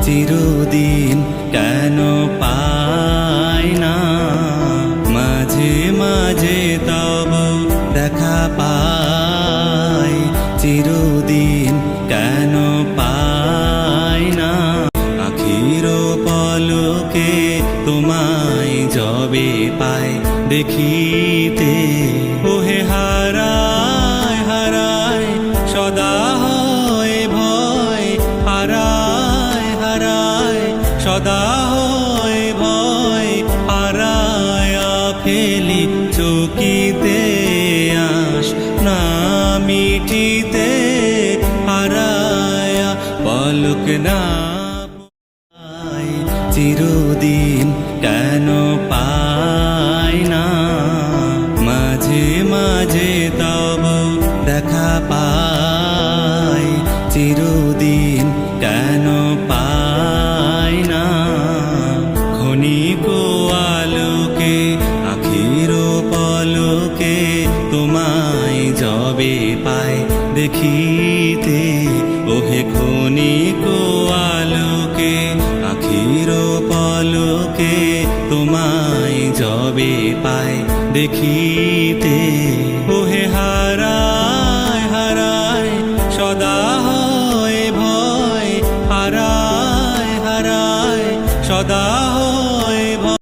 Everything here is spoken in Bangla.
চিরদিন কেন পাই না, মাঝে মাঝে তব দেখা পাই, চিরদিন কেন পাই না। আখির পলকে তোমায় যবে পাই দেখিতে, ওহে হারায় হারায় সদা হয় ভয়, হারায় হারায় সদা হয় ভয়, হারায় ফেলি চকিতে আস না মিটিতে, হারায় পলক না পাই, চিরদিন কেন পাই না, মাঝে মাঝে তব দেখা পাই, চিরদিন কেন পাই না। ক্ষণিক আলোকে আখির পলকে তোমায় যবে পাই দেখিতে, ওহে ক্ষণিক আলোকে আখির পলকে তোমায় যবে পাই দেখিতে।